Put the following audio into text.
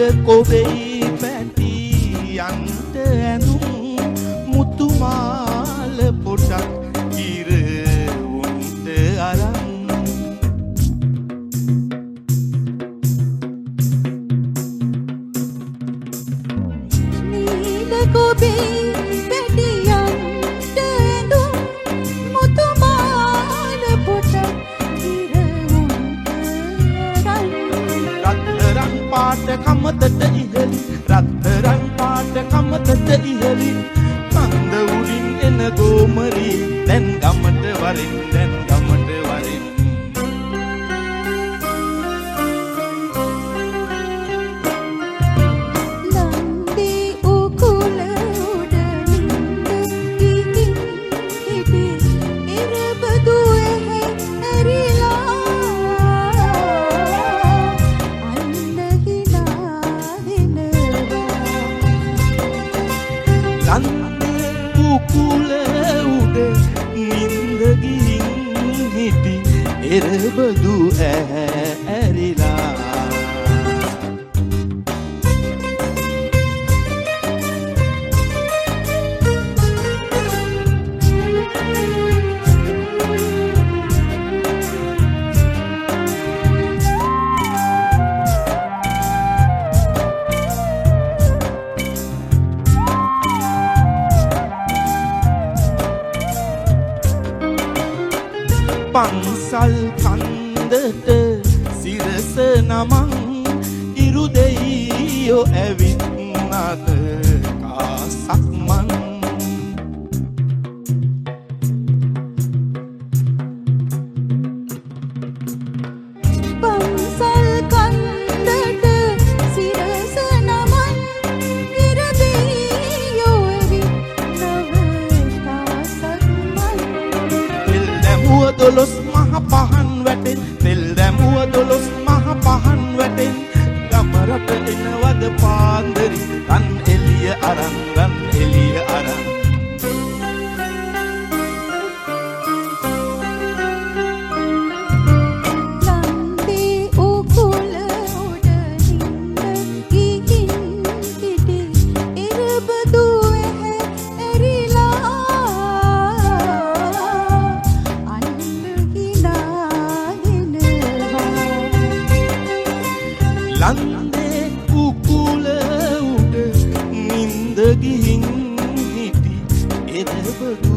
කොවෙයි පැටි යන්ට ඇඳුම් මුතුමාල පොටක් ඉර උන්ට අරන් නීල කොවෙයි පැටි යන්ට ඇඳුම් මුතුමාල පොටක් ඉර උන්ට අරන් රත්තරන් පාට කමතට ඉහළි රත්තරන් පාට කමතට ඉහළි කන්ද උඩින් එන ගෝමරි දැන් ගමට වරින් දැන් ගමට වරින් නන්දේ උකුල උඩ නින්ද ඉකින් හිටි ඉරබදු ඇරිලා ලන්දේ උකුල උඩ නින්ද ගිහින් හිටි එරබදු ඇරිලා පන්සල් කන්දට සිරස නමන් ඉරු දෙයියෝ ඇවිත් නද කාසක්මන් පන්සල් කන්දට සිරස නමන් ඉරු දෙයියෝ ඇවිත් නද කාසක්මන් තෙල් දැමුව දොළොස් මහ පහන් වැටෙන් තෙල් දැමුව දොළොස් මහ පහන් වැටෙන් ගම රට එනවද පාන්දරි රන් එළිය අරන් රන් එළිය අරන් නන්දේ උකුල උඩ නින්ද ඉකින් හිටි ඉරබදු ඇරිලා අන්න ලන්දේ උකුල උඩ නින්ද ගිහින් හිටි එරබදු